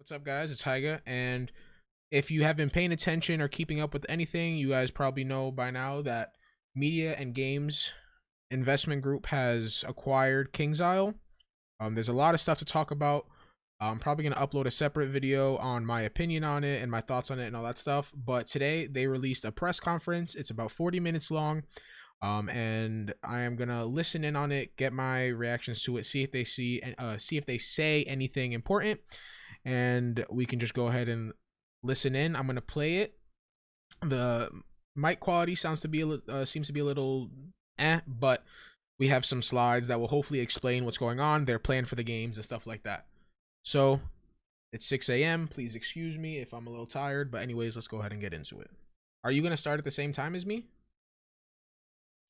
What's up, guys? It's Hyga, and if you have been paying attention or keeping up with anything, you guys probably know by now that Media and Games Investment Group has acquired Kingsisle. There's a lot of stuff to talk about. I'm probably going to upload a separate video on my opinion on it and my thoughts on it and all that stuff. But today they released a press conference. It's about 40 minutes long. And I am gonna listen in on it, get my reactions to it, see if they say anything important, and we can just go ahead and listen in. I'm gonna play it. The mic quality seems to be a little but we have some slides that will hopefully explain what's going on, their plan for the games, and stuff like that. So it's 6 a.m. Please excuse me if I'm a little tired, but anyways, let's go ahead and get into it. Are you gonna start at the same time as me?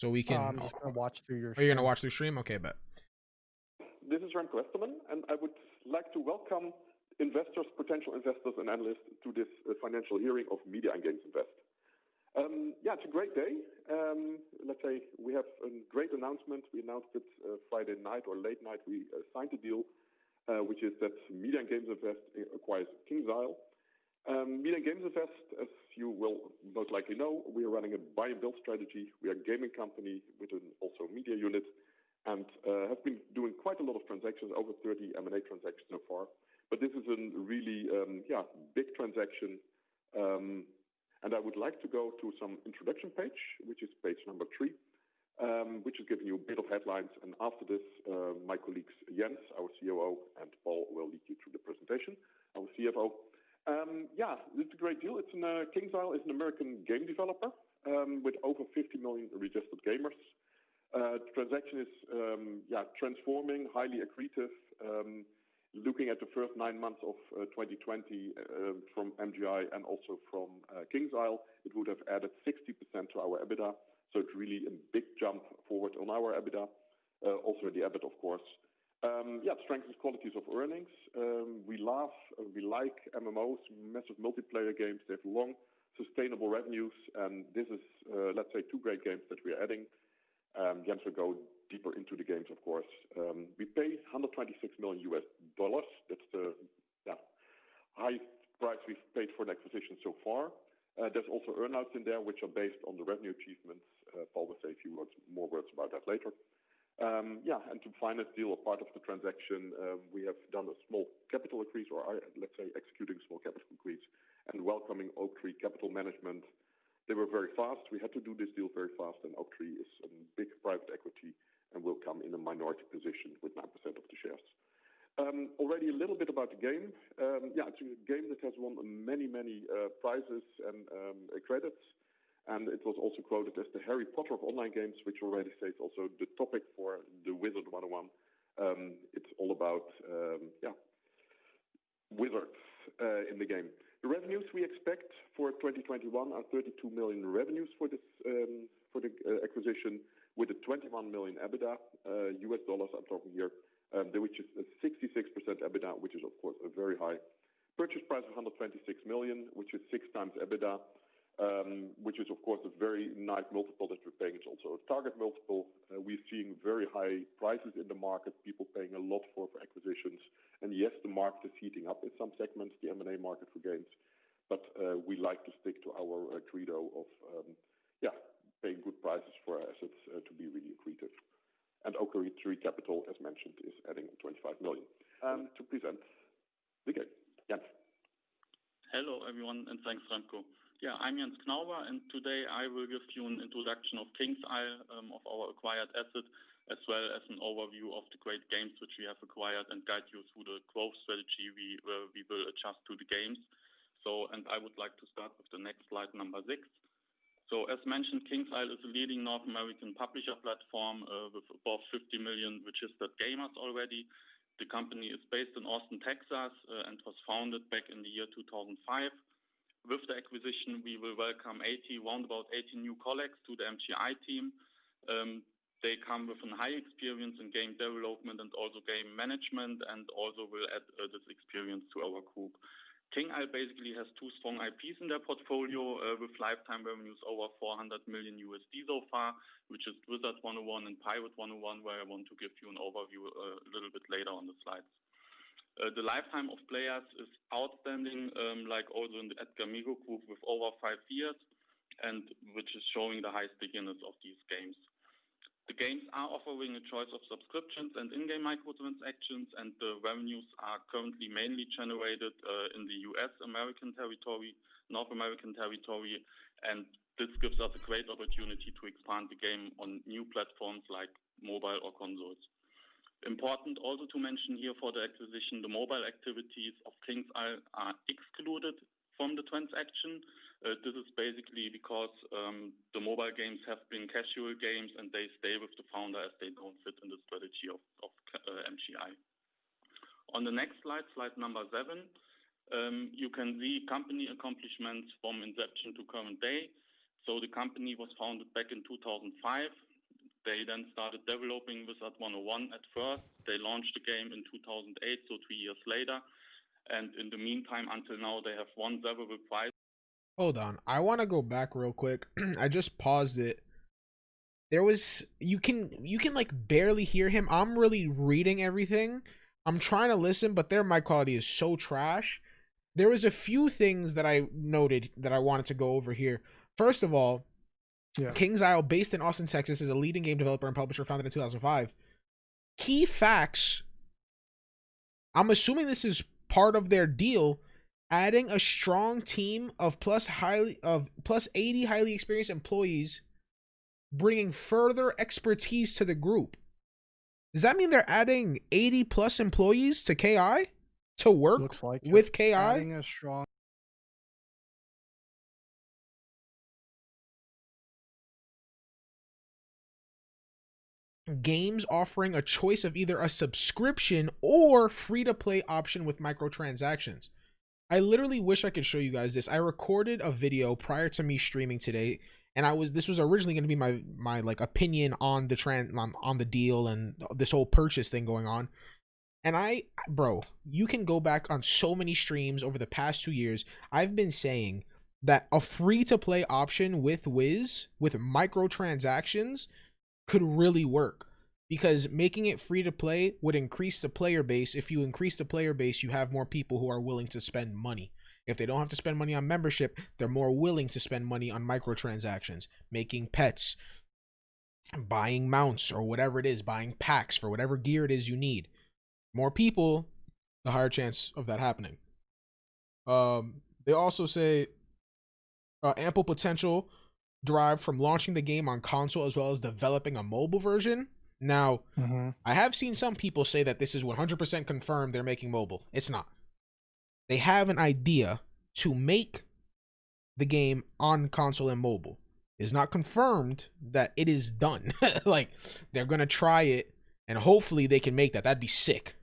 So we can. I'm just gonna watch through your Oh, you're gonna stream. watch the stream? Okay, bet. This is Remco Westerman, and I would like to welcome investors, potential investors, and analysts to this financial hearing of Media and Games Invest. It's a great day. Let's say we have a great announcement. We announced it Friday night or late night. We signed a deal, which is that Media and Games Invest acquires Kingsisle. Media and Games Invest, as you will most likely know, we are running a buy and build strategy. We are a gaming company with an also media unit, and have been doing quite a lot of transactions, over 30 M&A transactions so far. But this is a really big transaction, and I would like to go to some introduction page, which is page number 3, which is giving you a bit of headlines. And after this, my colleagues Jens, our COO, and Paul will lead you through the presentation, our CFO. This is a great deal. Kingsisle is an American game developer with over 50 million registered gamers. The transaction is transforming, highly accretive. Looking at the first 9 months of 2020 from MGI and also from Kingsisle, it would have added 60% to our EBITDA. So it's really a big jump forward on our EBITDA, also the EBIT, of course. Strengthens qualities of earnings. We like MMOs, massive multiplayer games. They have long, sustainable revenues, and this is, let's say, 2 great games that we are adding. Jens will go deeper into the games, of course. We pay $126 million. That's the highest price we've paid for an acquisition so far. There's also earnouts in there, which are based on the revenue achievements. Paul will say a few more words about that later. And to finance deal, a part of the transaction, we have done a small capital increase, or let's say executing a small capital increase, and welcoming Oaktree Capital Management. They were very fast. We had to do this deal very fast, and Oaktree is a big private equity and will come in a minority position with 9% of the shares. Already a little bit about the game. It's a game that has won many prizes and credits. And it was also quoted as the Harry Potter of online games, which already says also the topic for the Wizard 101. It's all about wizards in the game. The revenues we expect for 2021 are 32 million revenues for this for the acquisition, with a 21 million EBITDA, US dollars I'm talking here, which is a 66% EBITDA, which is of course a very high purchase price of 126 million, which is 6 times EBITDA. Which is, of course, a very nice multiple that we're paying. It's also a target multiple. We're seeing very high prices in the market, people paying a lot for acquisitions. And yes, the market is heating up in some segments, the M&A market for games. But we like to stick to our credo of paying good prices for our assets to be really accretive. And Oaktree Capital, as mentioned, is adding 25 million to present the game. Jens. Hello, everyone, and thanks, Remco. I'm Jens Knauber, and today I will give you an introduction of Kingsisle, of our acquired asset, as well as an overview of the great games which we have acquired, and guide you through the growth strategy we will adjust to the games. And I would like to start with the next slide, number 6. So as mentioned, Kingsisle is a leading North American publisher platform with above 50 million registered gamers already. The company is based in Austin, Texas, and was founded back in the year 2005. With the acquisition, we will welcome around about 80 new colleagues to the MGI team. They come with a high experience in game development and also game management, and also will add this experience to our group. Kingsisle basically has 2 strong IPs in their portfolio with lifetime revenues over $400 million so far, which is Wizard 101 and Pirate 101, where I want to give you an overview a little bit later on the slides. The lifetime of players is outstanding, like also in the Edgar Migo group with over 5 years, and which is showing the high stickiness of these games. The games are offering a choice of subscriptions and in-game microtransactions, and the revenues are currently mainly generated in the US, American territory, North American territory, and this gives us a great opportunity to expand the game on new platforms like mobile or consoles. Important also to mention here for the acquisition, the mobile activities of Kingsisle are excluded from the transaction. This is basically because the mobile games have been casual games and they stay with the founder as they don't fit in the strategy of MGI. On the next slide, slide number 7, you can see company accomplishments from inception to current day. So the company was founded back in 2005. They then started developing Wizard 101 at first. They launched the game in 2008, so 3 years later. And in the meantime, until now, they have won several prizes. Hold on. I want to go back real quick. I just paused it. There was you can like barely hear him. I'm really reading everything. I'm trying to listen, but their mic quality is so trash. There was a few things that I noted that I wanted to go over here. First of all, Kingsisle, based in Austin, Texas, is a leading game developer and publisher founded in 2005. Key facts. I'm assuming this is part of their deal, adding a strong team of plus 80 highly experienced employees, bringing further expertise to the group. Does that mean they're adding 80 plus employees to KI to work with KI? Adding a strong games offering a choice of either a subscription or free-to-play option with microtransactions. I literally wish I could show you guys this. I recorded a video prior to me streaming today, and this was originally going to be my like opinion on the on the deal and this whole purchase thing going on. And bro, you can go back on so many streams over the past 2 years. I've been saying that a free-to-play option with Wiz with microtransactions could really work, because making it free to play would increase the player base. If you increase the player base, you have more people who are willing to spend money. If they don't have to spend money on membership, they're more willing to spend money on microtransactions, making pets, buying mounts or whatever it is, buying packs for whatever gear it is you need. More people, the higher chance of that happening. They also say ample potential derived from launching the game on console as well as developing a mobile version. Now, I have seen some people say that this is 100% confirmed they're making mobile. It's not. They have an idea to make the game on console and mobile. It's not confirmed that it is done. Like, they're going to try it, and hopefully they can make that. That'd be sick.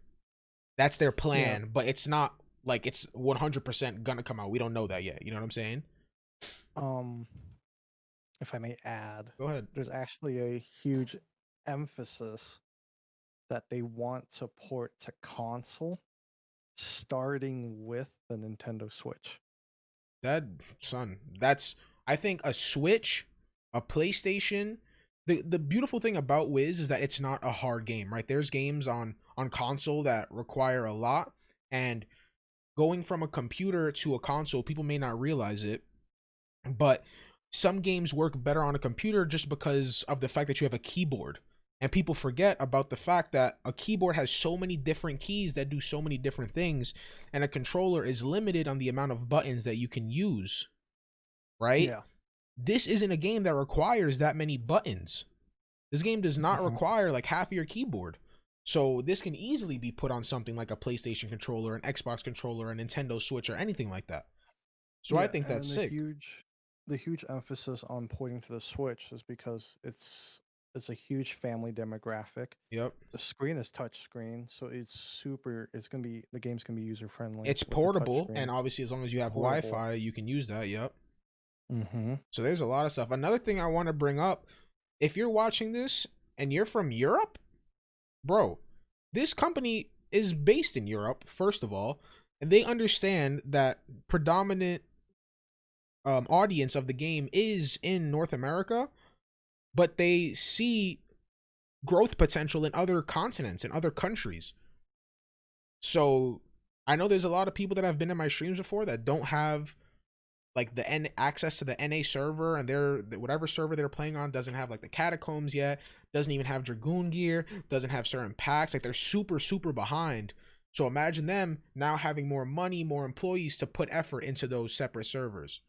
That's their plan, but it's not like it's 100% going to come out. We don't know that yet. You know what I'm saying? If I may add, go ahead. There's actually a huge emphasis that they want to port to console, starting with the Nintendo Switch. That's I think a Switch, a PlayStation. The beautiful thing about Wiz is that it's not a hard game, right? There's games on console that require a lot, and going from a computer to a console, people may not realize it, but some games work better on a computer just because of the fact that you have a keyboard. And people forget about the fact that a keyboard has so many different keys that do so many different things, and a controller is limited on the amount of buttons that you can use, right? Yeah. This isn't a game that requires that many buttons. This game does not require like half of your keyboard. So this can easily be put on something like a PlayStation controller, an Xbox controller, a Nintendo Switch, or anything like that. So I think that's sick. The huge emphasis on porting to the Switch is because it's a huge family demographic. Yep. The screen is touch screen, so the game's gonna be user friendly. It's portable, and obviously as long as you have Wi-Fi, you can use that. Yep. So there's a lot of stuff. Another thing I want to bring up, if you're watching this and you're from Europe, bro, this company is based in Europe, first of all, and they understand that predominant audience of the game is in North America, but they see growth potential in other continents and other countries. So I know there's a lot of people that have been in my streams before that don't have like the access to the NA server, and their whatever server they're playing on doesn't have like the catacombs yet, doesn't even have dragoon gear, doesn't have certain packs. Like they're super behind. So imagine them now having more money, more employees to put effort into those separate servers.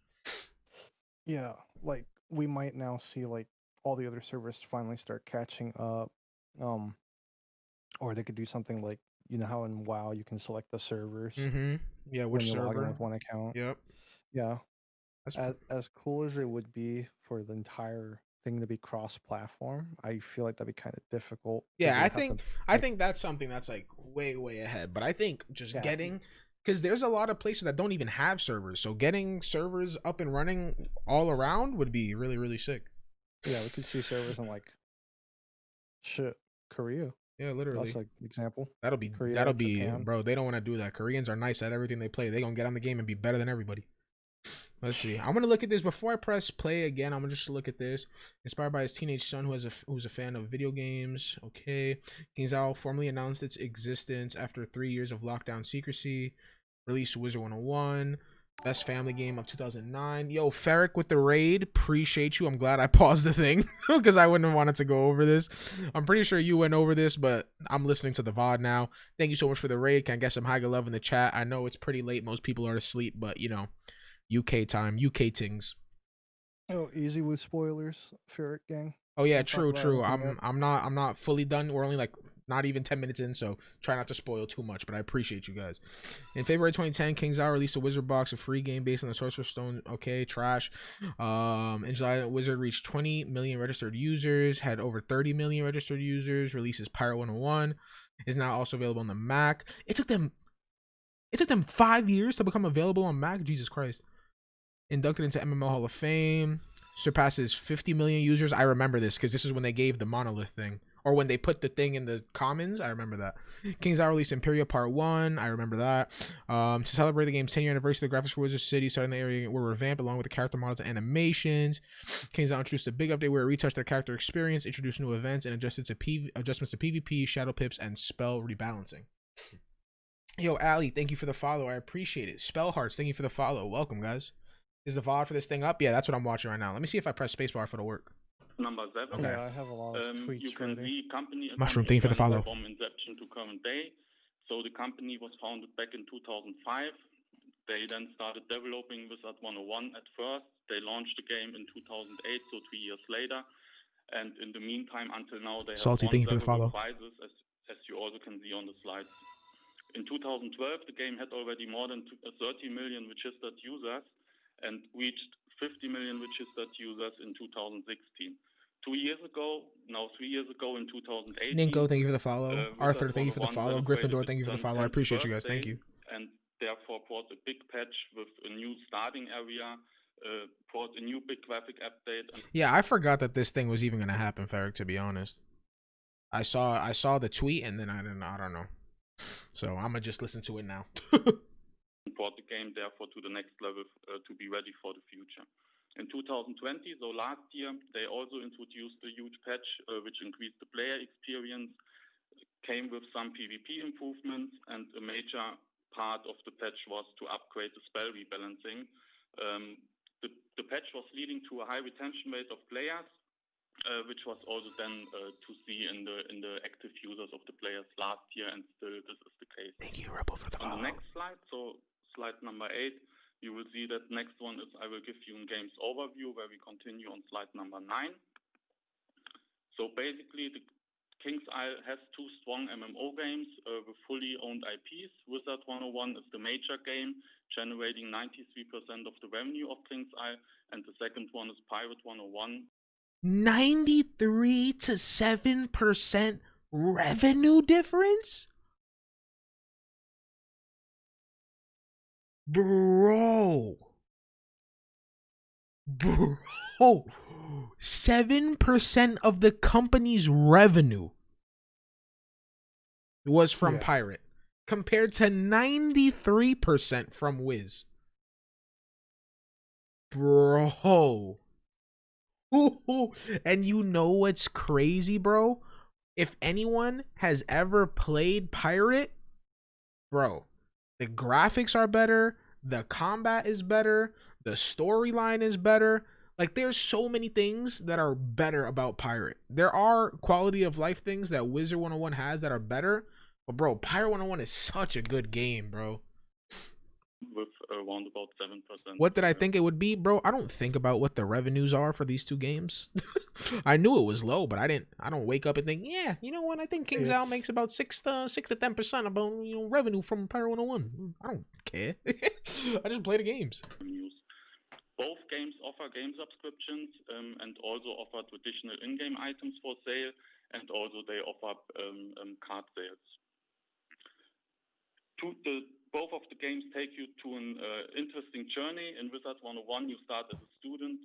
Yeah, like we might now see like all the other servers finally start catching up. Or they could do something like, you know how in WoW you can select the servers Yeah, when which you log in server? with one account. Yep. Yeah. That's As cool as it would be for the entire thing to be cross-platform, I feel like that'd be kind of difficult. 'Cause yeah, you I would have think to I make, think that's something that's like way ahead. But I think just yeah, getting, because there's a lot of places that don't even have servers, so getting servers up and running all around would be really sick. yeah, we could see servers in like Korea. Yeah, literally. That's like an example. That'll Korea, be, Japan. bro. They don't want to do that. Koreans are nice at everything they play. They gonna get on the game and be better than everybody. Let's see. I'm gonna look at this before I press play again. I'm gonna just look at this. Inspired by his teenage son, who's a fan of video games. Okay. Kingsisle formally announced its existence after 3 years of lockdown secrecy. Released Wizard 101. Best family game of 2009. Yo, Ferric with the raid. Appreciate you. I'm glad I paused the thing because I wouldn't have wanted to go over this. I'm pretty sure you went over this, but I'm listening to the VOD now. Thank you so much for the raid. Can I get some high love in the chat? I know it's pretty late. Most people are asleep, but you know, UK time, UK tings. Oh, easy with spoilers, Ferret gang. Oh yeah, Don't talk true. about anything yet. I'm not fully done. We're only like not even 10 minutes in, so try not to spoil too much, but I appreciate you guys. In February 2010, Kingsisle released a Wizard box, a free game based on the Sorcerer's Stone. Okay, trash. In July, Wizard reached 20 million registered users, had over 30 million registered users, releases Pirate 101, is now also available on the Mac. It took them 5 years to become available on Mac. Jesus Christ. Inducted into MMO Hall of Fame, surpasses 50 million users. I remember this because this is when they gave the monolith thing, or when they put the thing in the commons. I remember that. Kingsisle released Imperia Part 1. I remember that. To celebrate the game's 10-year anniversary, the graphics for Wizard City starting the area were revamped along with the character models and animations. Kingsisle introduced a big update where it retouched their character experience, introduced new events, and adjustments to PvP, shadow pips, and spell rebalancing. Yo, Ali, thank you for the follow. I appreciate it. Spell Hearts, thank you for the follow. Welcome, guys. Is the VOD for this thing up? Yeah, that's what I'm watching right now. Let me see if I press spacebar if it'll work. Number 7. Okay. Yeah, I have a lot of tweets You can ready. see company Mushroom, thank you for the follow. from inception to current day. So the company was founded back in 2005. They then started developing Wizard 101 at first. They launched the game in 2008, so 3 years later. And in the meantime, until now, they Salty, have won thank you for the several follow. prizes, as you also can see on the slides. In 2012, the game had already more than 30 million registered users and reached 50 million registered users in 2016. 2 years ago, now 3 years ago in 2018. Ninko, thank you for the follow. Arthur, Wizard thank you for the 101 follow. celebrated Gryffindor, thank you for the its follow. I appreciate you guys. birthday Thank you. And therefore brought a big patch with a new starting area, brought a new big graphic update. Yeah, I forgot that this thing was even gonna happen, Ferric, to be honest. I saw the tweet and then I don't know. So I'm gonna just listen to it now. Brought the game therefore to the next level to be ready for the future. In 2020, so last year, they also introduced a huge patch which increased the player experience, came with some PvP improvements, and a major part of the patch was to upgrade the spell rebalancing. The patch was leading to a high retention rate of players, which was also then to see in the active users of the players last year, and still this is the case. Thank you, Rebel, for the follow. On the next slide, so slide number 8, you will see that next one is I will give you a game's overview, where we continue on slide number 9. So basically, the Kingsisle has 2 strong MMO games with fully owned IPs. Wizard 101 is the major game, generating 93% of the revenue of Kingsisle, and the second one is Pirate 101. 93 to 7% revenue difference? Bro, 7% of the company's revenue was from Pirate, compared to 93% from Wiz. Bro. And you know what's crazy, bro? If anyone has ever played Pirate, bro, the graphics are better, the combat is better, the storyline is better. Like, there's so many things that are better about Pirate. There are quality of life things that Wizard 101 has that are better, but bro, Pirate 101 is such a good game, bro. With around about 7%. What did I think it would be, bro? I don't think about what the revenues are for these two games. I knew it was low, but I don't wake up and think, yeah, you know what? I think Kingsisle makes about 6 to 10% about revenue from Pyro 101. I don't care. I just play the games. Both games offer game subscriptions and also offer traditional in-game items for sale, and also they offer card sales. Both of the games take you to an interesting journey. In Wizard 101, you start as a student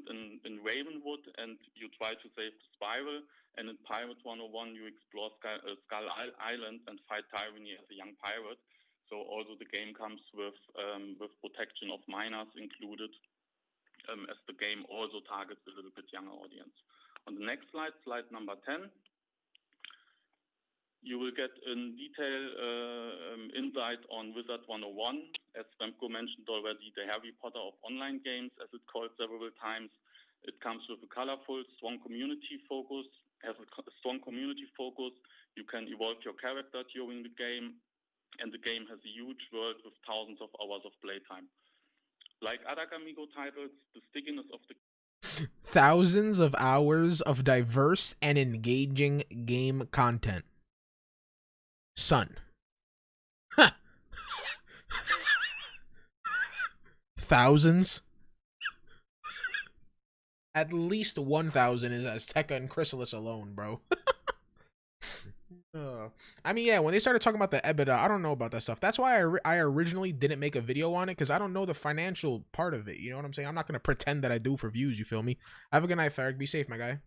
in Ravenwood, and you try to save the Spiral. And in Pirate 101, you explore Skull Island and fight tyranny as a young pirate. So also the game comes with protection of minors included, as the game also targets a little bit younger audience. On the next slide, slide number 10. You will get in detail insight on Wizard 101. As Remco mentioned already, the Harry Potter of online games, as it's called several times. It comes with a colorful, strong community focus. You can evolve your character during the game, and the game has a huge world with thousands of hours of playtime. Like other Gamigo titles, the stickiness of the thousands of hours of diverse and engaging game content. Son. Huh. Thousands? At least 1,000 is Azteca and Chrysalis alone, bro. I mean, yeah, when they started talking about the EBITDA, I don't know about that stuff. That's why I originally didn't make a video on it, because I don't know the financial part of it. You know what I'm saying? I'm not going to pretend that I do for views, you feel me? Have a good night, Farrick. Be safe, my guy.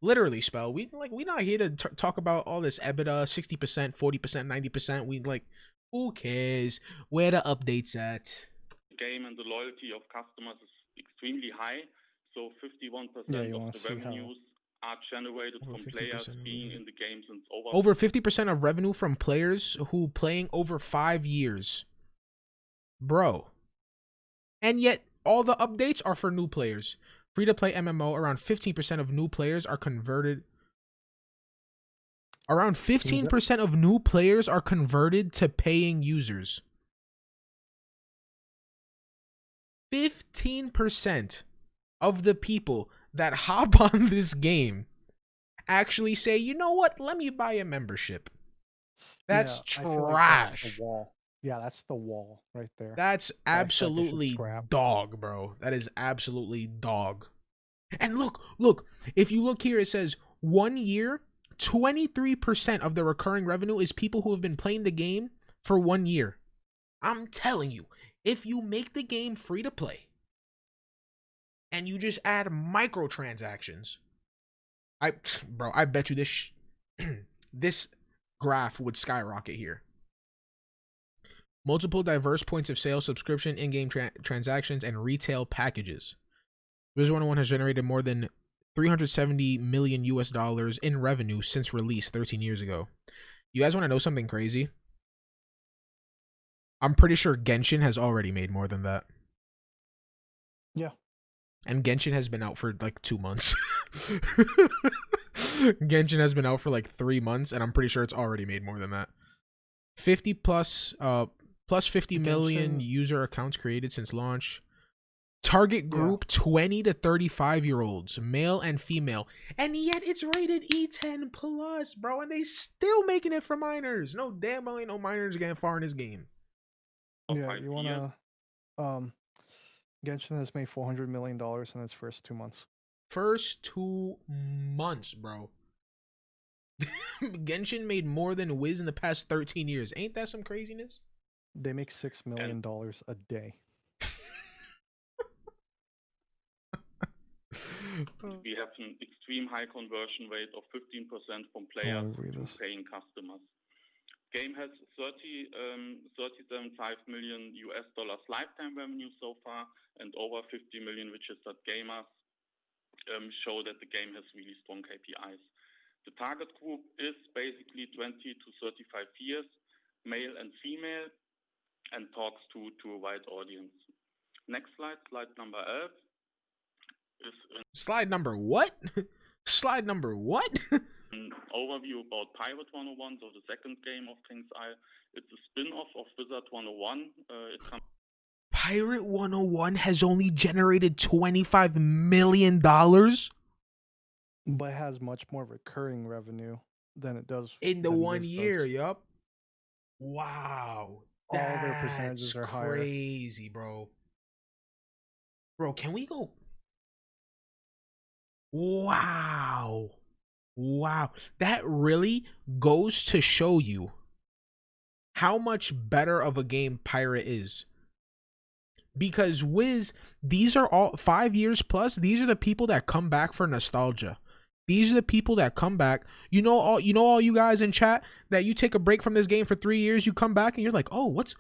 Literally, Spell. We not here to talk about all this EBITDA, 60%, 40%, 90%. We who cares? Where the updates at? Game and the loyalty of customers is extremely high. So 51% of the revenues are generated from players being in the game since over 50% of revenue from players who playing over 5 years. Bro. And yet all the updates are for new players. Free-to-play MMO, around 15% of new players are converted. Around 15% of new players are converted to paying users. 15% of the people that hop on this game actually say, you know what? Let me buy a membership. That's trash. That's the wall. Yeah, that's the wall right there. That's absolutely dog, bro. That is absolutely dog. And look. If you look here, it says 1 year, 23% of the recurring revenue is people who have been playing the game for 1 year. I'm telling you, if you make the game free to play and you just add microtransactions, I bet you this graph would skyrocket here. Multiple diverse points of sale, subscription, in-game transactions, and retail packages. Wizard 101 has generated more than $370 million in revenue since release 13 years ago. You guys want to know something crazy? I'm pretty sure Genshin has already made more than that. Yeah. And Genshin has been out for like 2 months. Genshin has been out for like 3 months, and I'm pretty sure it's already made more than that. 50 plus 50 million user accounts created since launch. Target group 20 to 35-year-olds, male and female. And yet it's rated E10 plus, bro. And they still making it for minors. No damn well ain't no minors getting far in this game. Yeah, you wanna Genshin has made $400 million in its first 2 months. First 2 months, bro. Genshin made more than Wiz in the past 13 years. Ain't that some craziness? They make $6 million a day. We have an extreme high conversion rate of 15% from players to paying customers. Game has $37.5 million lifetime revenue so far, and over 50 million registered gamers show that the game has really strong KPIs. The target group is basically 20 to 35 years, male and female, and talks to a wide audience. Next slide, slide number 11. Slide number what? Slide number what? An overview about Pirate 101, so the second game of Kingsisle. It's a spin-off of Wizard 101. Pirate 101 has only generated $25 million? But has much more recurring revenue than it does In the than 1 Wiz year, does. yup. Wow. All their percentages That's are higher. crazy, bro. Bro, can we go? Wow. Wow. That really goes to show you how much better of a game Pirate is. Because Wiz, these are all 5 years plus, these are the people that come back for nostalgia. These are the people that come back. You know all you guys in chat that you take a break from this game for 3 years, you come back and you're like, "Oh, what's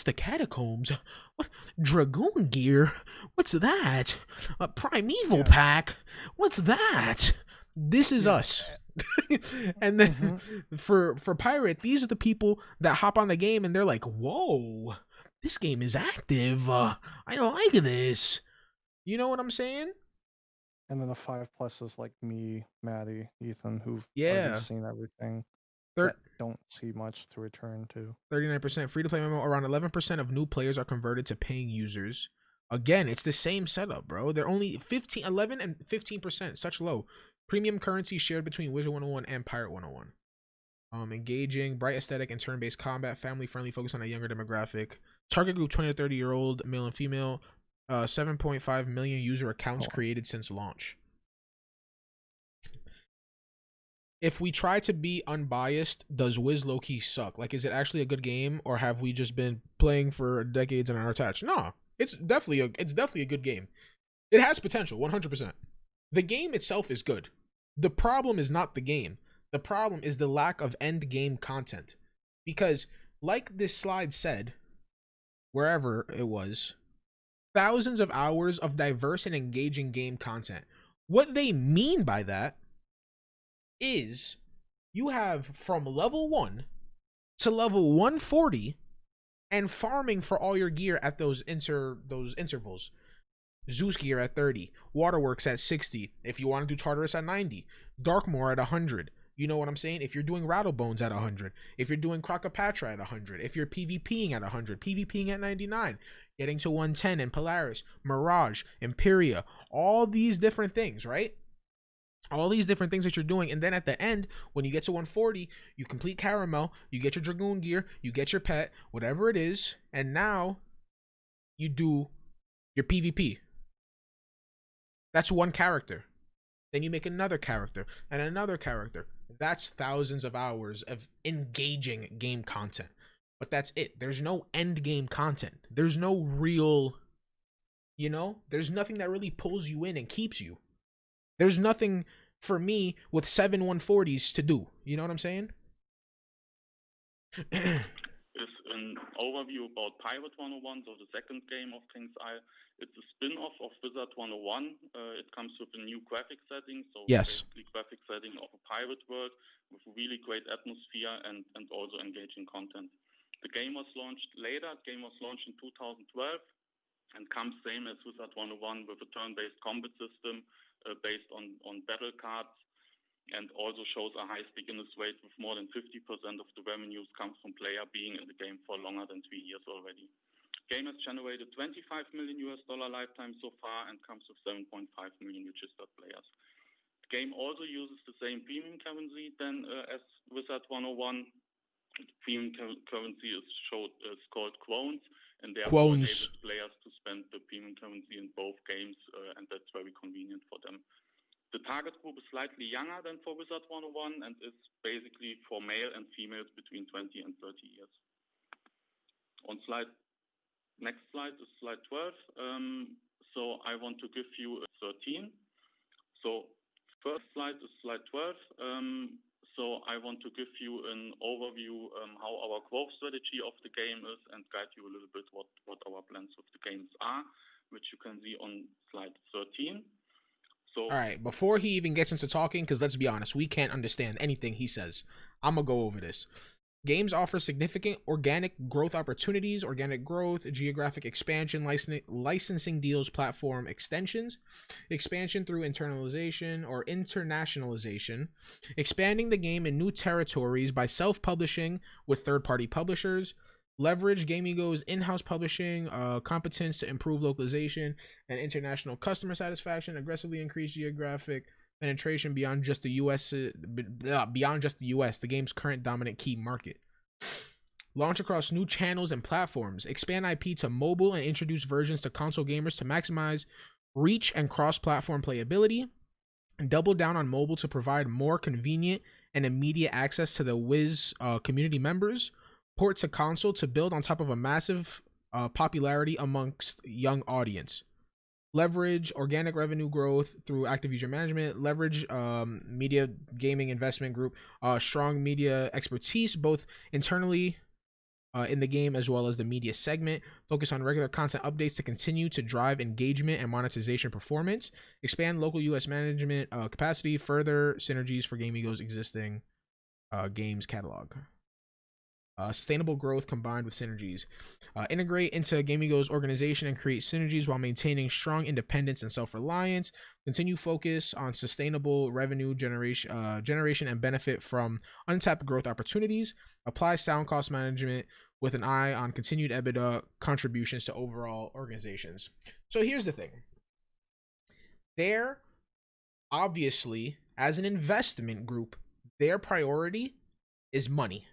the catacombs? What Dragoon gear? What's that? A primeval pack? What's that?" This is us. And then for Pirate, these are the people that hop on the game and they're like, "Whoa, this game is active. I like this." You know what I'm saying? And then the 5+ is like me, Maddie, Ethan, who've Yeah. already seen everything. That don't see much to return to. 39% free-to-play MMO. Around 11% of new players are converted to paying users. Again, it's the same setup, bro. They're only 11 and 15%. Such low. Premium currency shared between Wizard 101 and Pirate 101. Engaging, bright aesthetic, and turn-based combat. Family-friendly, focused on a younger demographic. Target group 20 to 30-year-old, male and female. 7.5 million user accounts created since launch. If we try to be unbiased, does Wiz low-key suck? Like, is it actually a good game, or have we just been playing for decades and are attached? No, it's definitely a good game. It has potential, 100%. The game itself is good. The problem is not the game. The problem is the lack of end game content. Because, like this slide said, wherever it was, thousands of hours of diverse and engaging game content. What they mean by that is you have from level 1 to level 140 and farming for all your gear at those intervals. Zeus gear at 30, Waterworks at 60, if you want to do Tartarus at 90, Darkmoor at 100. You know what I'm saying? If you're doing Rattlebones at 100, if you're doing Crocopatra at 100, if you're PvPing at 100, PvPing at 99, getting to 110 in Polaris, Mirage, Imperia, all these different things, right? All these different things that you're doing, and then at the end, when you get to 140, you complete Caramel, you get your Dragoon gear, you get your pet, whatever it is, and now you do your PvP. That's one character. Then you make another character and another character. That's thousands of hours of engaging game content. But that's it. There's no end game content. There's no real, there's nothing that really pulls you in and keeps you. There's nothing for me with 7 140s to do. You know what I'm saying? Is an overview about Pirate 101, so the second game of Kingsisle. It's a spin-off of Wizard 101. It comes with a new graphic setting, so basically graphic setting of a pirate world with a really great atmosphere and also engaging content. The game was launched later. The game was launched in 2012 and comes same as Wizard 101 with a turn-based combat system based on battle cards, and also shows a high stickiness rate with more than 50% of the revenues comes from player being in the game for longer than 3 years already. Game has generated $25 million lifetime so far and comes with 7.5 million registered players. The game also uses the same premium currency than as Wizard 101. The premium currency is called Quones, and therefore enables players to spend the premium currency in both games, and that's very convenient for them. The target group is slightly younger than for Wizard 101 and is basically for male and females between 20 and 30 years. Next slide is slide 12. So I want to give you 13. So first slide is slide 12. So I want to give you an overview how our growth strategy of the game is and guide you a little bit what our plans with the games are, which you can see on slide 13. So, all right, before he even gets into talking, because let's be honest, we can't understand anything he says. I'm going to go over this. Games offer significant organic growth opportunities, organic growth, geographic expansion, licensing deals, platform extensions, expansion through internalization or internationalization, expanding the game in new territories by self-publishing with third-party publishers, leverage GameEgo's in-house publishing competence to improve localization and international customer satisfaction, aggressively increase geographic penetration beyond just the U.S. The game's current dominant key market. Launch across new channels and platforms. Expand IP to mobile and introduce versions to console gamers to maximize reach and cross-platform playability. And double down on mobile to provide more convenient and immediate access to the Wiz community members. Port to console to build on top of a massive popularity amongst young audience. Leverage organic revenue growth through active user management. Leverage media gaming investment group, strong media expertise both internally in the game as well as the media segment. Focus on regular content updates to continue to drive engagement and monetization performance. Expand local US management capacity. Further synergies for GameEgo's existing games catalog. Sustainable growth combined with synergies. Integrate into GameEgo's organization and create synergies while maintaining strong independence and self-reliance. Continue focus on sustainable revenue generation and benefit from untapped growth opportunities. Apply sound cost management with an eye on continued EBITDA contributions to overall organizations. So here's the thing. They're obviously, as an investment group, their priority is money.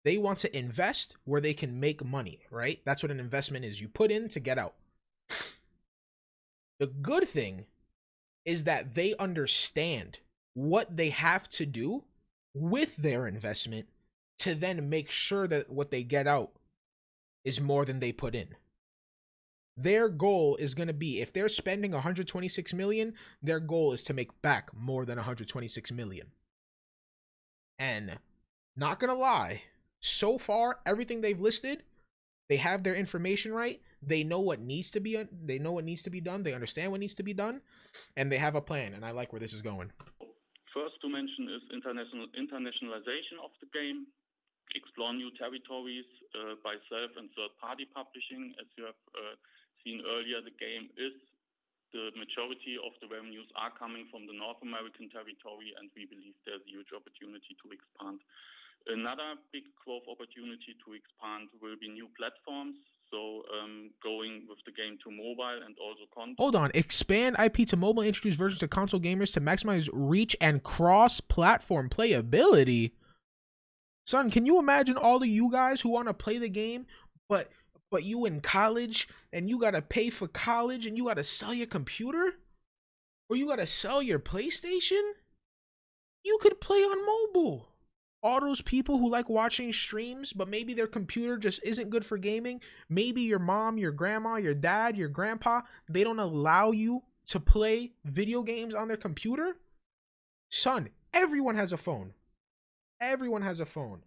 They want to invest where they can make money, right? That's what an investment is. You put in to get out. The good thing is that they understand what they have to do with their investment to then make sure that what they get out is more than they put in. Their goal is going to be, if they're spending 126 million, their goal is to make back more than 126 million. And not going to lie, so far, everything they've listed, they have their information right. They know what needs to be done. They understand what needs to be done, and they have a plan. And I like where this is going. First to mention is internationalization of the game. Explore new territories by self and third-party publishing. As you have seen earlier, the majority of the revenues are coming from the North American territory, and we believe there's a huge opportunity to expand. Another big growth opportunity to expand will be new platforms. So going with the game to mobile and also console. Hold on. Expand IP to mobile, introduce versions to console gamers to maximize reach and cross-platform playability. Son, can you imagine all of you guys who want to play the game, but you in college and you got to pay for college and you got to sell your computer? Or you got to sell your PlayStation? You could play on mobile. All those people who like watching streams, but maybe their computer just isn't good for gaming. Maybe your mom, your grandma, your dad, your grandpa, they don't allow you to play video games on their computer. Son, everyone has a phone. Everyone has a phone.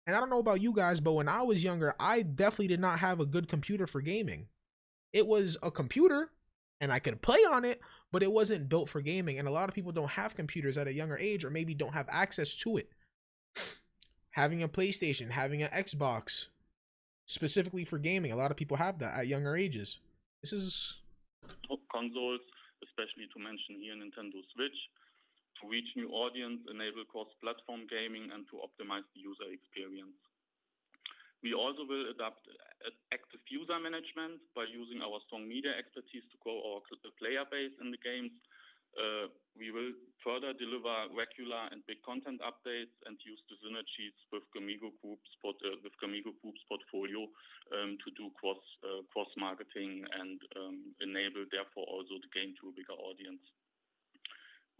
And I don't know about you guys, but when I was younger, I definitely did not have a good computer for gaming. It was a computer, and I could play on it, but it wasn't built for gaming. And a lot of people don't have computers at a younger age, or maybe don't have access to it. Having a PlayStation, having an Xbox, specifically for gaming, a lot of people have that at younger ages. This is consoles, especially to mention here Nintendo Switch, to reach new audience, enable cross-platform gaming, and to optimize the user experience. We also will adapt active user management by using our strong media expertise to grow our player base in the games. We will further deliver regular and big content updates and use the synergies with GameEgo Group's portfolio to do cross marketing and enable therefore also the game to a bigger audience.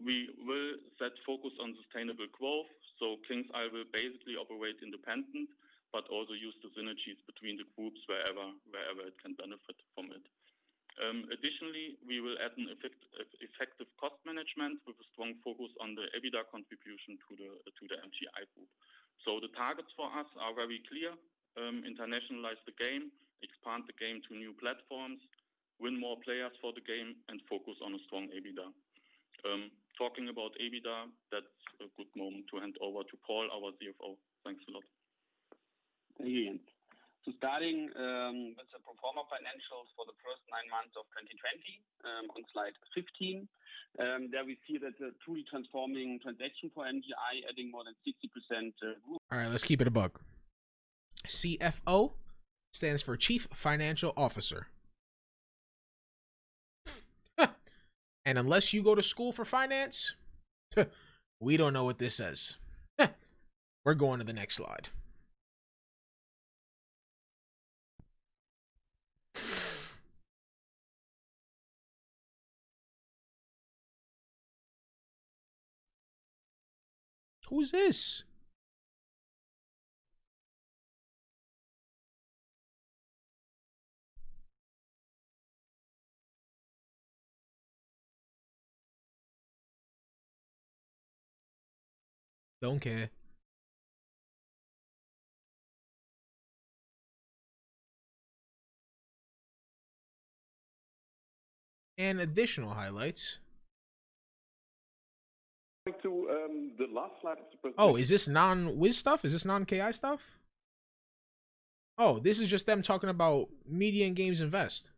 We will set focus on sustainable growth. So Kingsisle will basically operate independent, but also use the synergies between the groups wherever it can benefit from it. Additionally, we will add an effective cost management with a strong focus on the EBITDA contribution to the MGI group. So the targets for us are very clear: internationalize the game, expand the game to new platforms, win more players for the game, and focus on a strong EBITDA. Talking about EBITDA, that's a good moment to hand over to Paul, our CFO. Thanks a lot. Here, Jens. So starting with the pro forma financials for the first 9 months of 2020, on slide 15, there we see that the truly transforming transaction for MGI, adding more than 60%. All right, let's keep it a buck. CFO stands for Chief Financial Officer. And unless you go to school for finance, we don't know what this says. We're going to the next slide. Who is this? Don't care. And additional highlights. To the last slide of the presentation. Oh, is this non-Wiz stuff? Is this non-KI stuff? Oh, this is just them talking about media and games invest.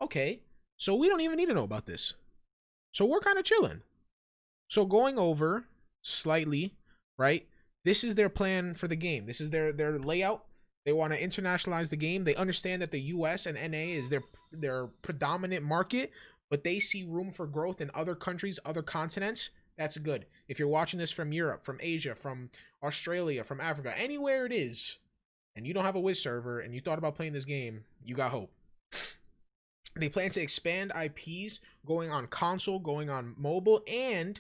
Okay, so we don't even need to know about this. So we're kind of chilling. So going over slightly, right? This is their plan for the game. This is their layout. They want to internationalize the game. They understand that the US and NA is their predominant market, but they see room for growth in other countries, other continents. That's good. If you're watching this from Europe, from Asia, from Australia, from Africa, anywhere it is, and you don't have a Wiz server and you thought about playing this game, you got hope. They plan to expand IPs going on console, going on mobile, and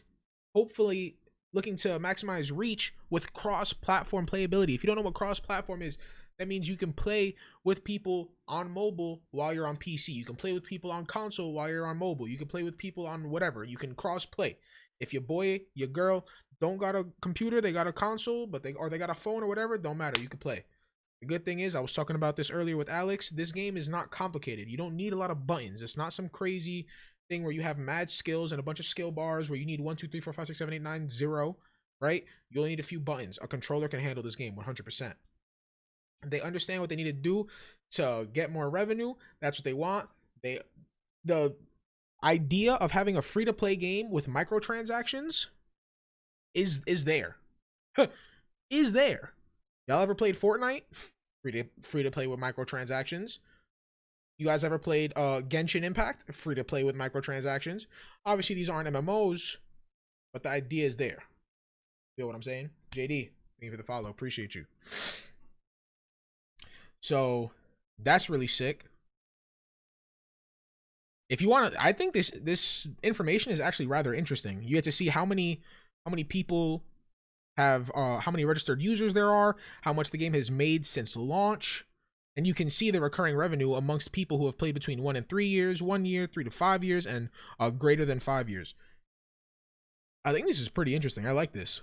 hopefully looking to maximize reach with cross-platform playability. If you don't know what cross-platform is, that means you can play with people on mobile while you're on PC. You can play with people on console while you're on mobile. You can play with people on whatever. You can cross-play. If your boy, your girl don't got a computer, they got a console, but they got a phone or whatever, don't matter. You can play. The good thing is, I was talking about this earlier with Alex, this game is not complicated. You don't need a lot of buttons. It's not some crazy thing where you have mad skills and a bunch of skill bars where you need 1, 2, 3, 4, 5, 6, 7, 8, 9, 0, right? You only need a few buttons. A controller can handle this game 100%. They understand what they need to do to get more revenue. That's what they want. The idea of having a free-to-play game with microtransactions is there. Is there. Y'all ever played Fortnite? Free to play with microtransactions. You guys ever played Genshin Impact? Free to play with microtransactions. Obviously, these aren't MMOs, but the idea is there. You know what I'm saying? JD, thank you for the follow. Appreciate you. So that's really sick. If you want to, I think this information is actually rather interesting. You get to see how many people have how many registered users there are, how much the game has made since launch, and you can see the recurring revenue amongst people who have played between 1 and 3 years, 1 year, 3 to 5 years, and greater than 5 years. I think this is pretty interesting. I like this.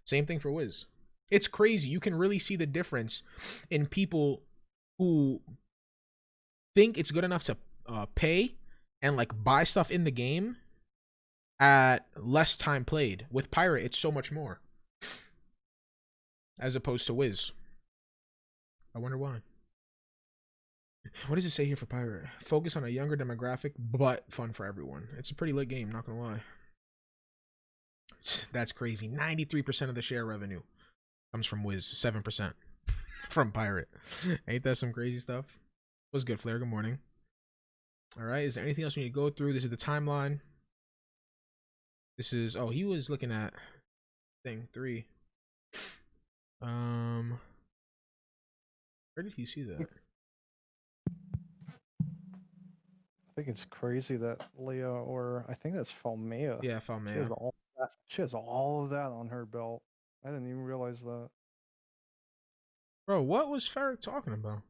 Same thing for Wiz. It's crazy. You can really see the difference in people who think it's good enough to pay and like buy stuff in the game at less time played. With Pirate, it's so much more as opposed to Wiz. I wonder why. What does it say here for Pirate? Focus on a younger demographic, but fun for everyone. It's a pretty lit game, not gonna lie. That's crazy. 93% of the share revenue comes from Wiz, 7% from Pirate. Ain't that some crazy stuff? What's good, Flair? Good morning. All right, is there anything else we need to go through? This is the timeline. This is, oh, he was looking at thing 3. Where did he see that? I think it's crazy that Leah, or I think that's Falmea. Yeah, Falmea. She has all of that on her belt. I didn't even realize that. Bro, what was Ferrick talking about?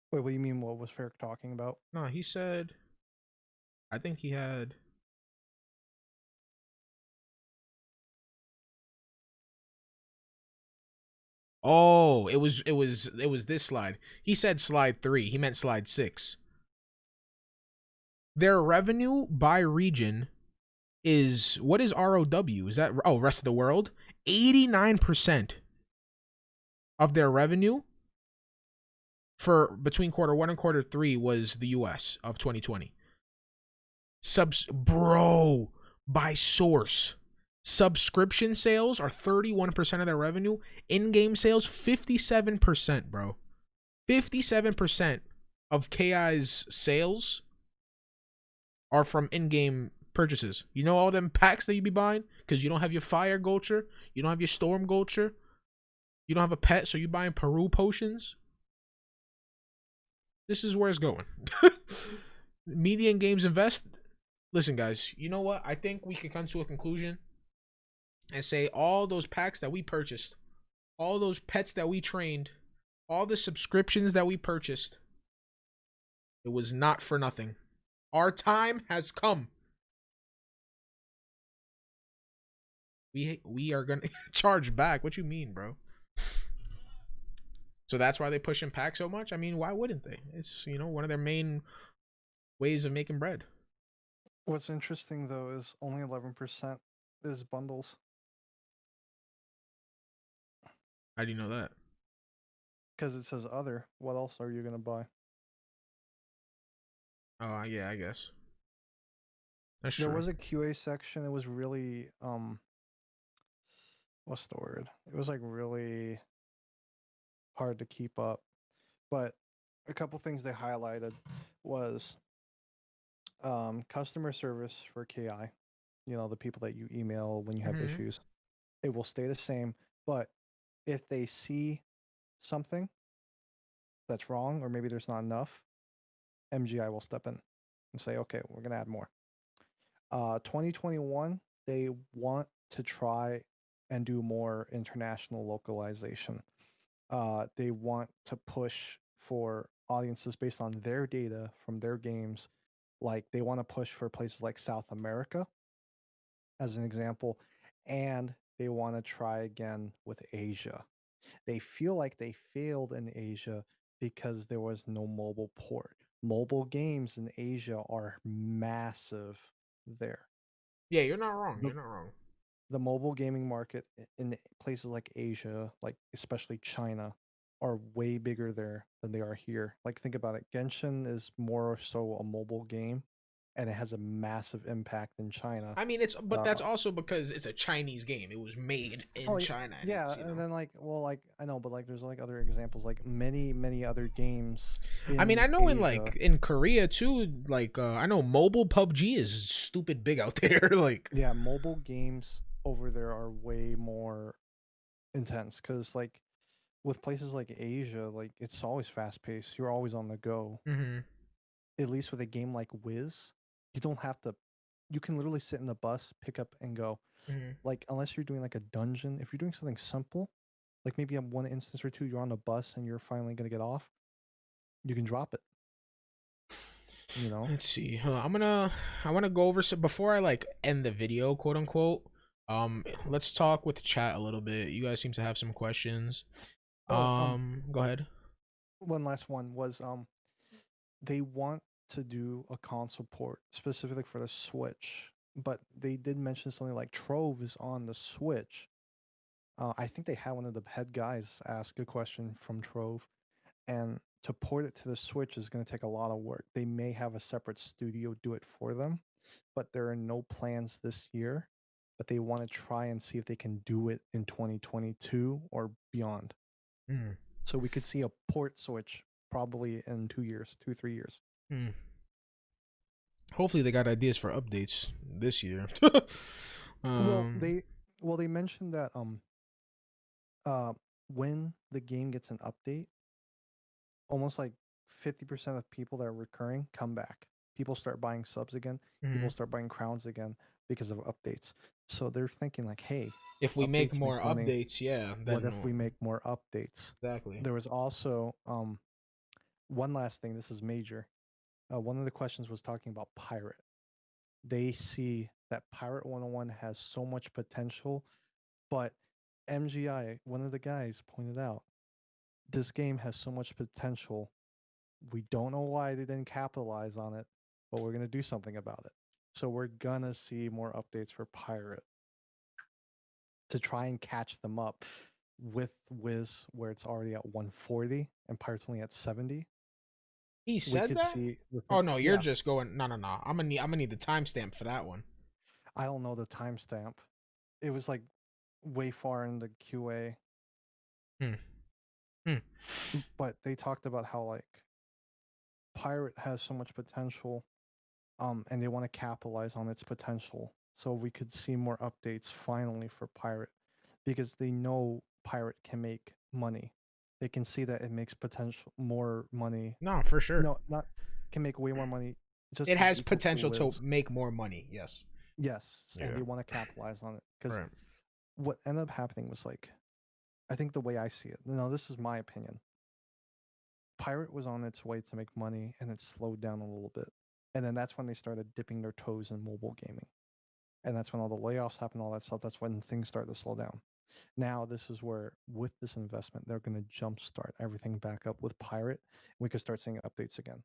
Wait, what do you mean? What was Ferrick talking about? No, he said, I think he had. Oh, it was this slide. He said slide 3. He meant slide 6. Their revenue by region is what is ROW? Is that rest of the world? 89% of their revenue for between Q1 and Q3 was the US of 2020. Bro, by source, subscription sales are 31% of their revenue. In-game sales, 57%, bro. 57% of KI's sales are from in-game purchases. You know all them packs that you be buying because you don't have your fire gulcher, you don't have your storm gulcher, you don't have a pet, so you're buying Peru potions. This is where it's going. Media and games invest. Listen, guys, you know what? I think we can come to a conclusion and say all those packs that we purchased, all those pets that we trained, all the subscriptions that we purchased, it was not for nothing. Our time has come. We are gonna charge back. What you mean, bro? So that's why they push in packs so much? I mean, why wouldn't they? It's, you know, one of their main ways of making bread. What's interesting though is only 11% is bundles. How do you know that? Because it says other. What else are you gonna buy? Oh, yeah, I guess. That's true. There was a QA section. It was really what's the word? It was like really hard to keep up. But a couple things they highlighted was customer service for KI. You know, the people that you email when you have issues. It will stay the same, but if they see something that's wrong or maybe there's not enough, MGI will step in and say, okay, we're going to add more. 2021, they want to try and do more international localization. They want to push for audiences based on their data from their games. Like they want to push for places like South America, as an example, and they want to try again with Asia. They feel like they failed in Asia because there was no mobile port. Mobile games in Asia are massive there. Yeah, you're not wrong. You're not wrong. The mobile gaming market in places like Asia, like especially China, are way bigger there than they are here. Like think about it. Genshin is more so a mobile game and it has a massive impact in China. I mean, but that's also because it's a Chinese game. It was made in China. Yeah, and then like, well, like I know, but like, there's like other examples, like many other games. I mean, I know Asia. in Korea too. Like, I know mobile PUBG is stupid big out there. Like, yeah, mobile games over there are way more intense because like with places like Asia, like it's always fast paced. You're always on the go. At least with a game like Wiz, you don't have to. You can literally sit in the bus, pick up, and go. Like unless you're doing like a dungeon, if you're doing something simple, like maybe on one instance or two, you're on a bus and you're finally gonna get off, you can drop it. You know. Let's see. I want to go over some before I like end the video, quote unquote. Let's talk with the chat a little bit. You guys seem to have some questions. Go ahead. One last one was they want to do a console port specifically for the Switch, but they did mention something like Trove is on the Switch. I think they had one of the head guys ask a question from Trove, and to port it to the Switch is going to take a lot of work. They may have a separate studio do it for them, but there are no plans this year. But they want to try and see if they can do it in 2022 or beyond. So we could see a port Switch probably in 2 years, 3 years. Hopefully they got ideas for updates this year. Well, they mentioned that when the game gets an update, almost like 50% of people that are recurring come back. People start buying subs again. People start buying crowns again because of updates. So they're thinking like, hey, if we make more updates, yeah. Then what if we make more updates? Exactly. There was also one last thing. This is major. One of the questions was talking about Pirate. They see that Pirate 101 has so much potential, but MGI, one of the guys, pointed out this game has so much potential. We don't know why they didn't capitalize on it, but we're going to do something about it. So we're gonna see more updates for Pirate to try and catch them up with Wiz, where it's already at 140 and Pirate's only at 70. He We said could that? see the Oh thing. no, you're Yeah, just going. No. I'm gonna need the timestamp for that one. I don't know the timestamp. It was like way far in the QA, Hmm. Hmm. but they talked about how like Pirate has so much potential, and they want to capitalize on its potential. So we could see more updates finally for Pirate, because they know Pirate can make money. They can see that it makes potential more money. No, for sure. No, not can make way more money. Just It as has equal potential to Wiz. make more money. Yes. Yes, and Yeah. they want to capitalize on it because Right. what ended up happening was like, I think the way I see it. Now this is my opinion. Pirate was on its way to make money and it slowed down a little bit. And then that's when they started dipping their toes in mobile gaming. And that's when all the layoffs happened, all that stuff. That's when things started to slow down. Now, this is where, with this investment, they're going to jumpstart everything back up with Pirate. We could start seeing updates again.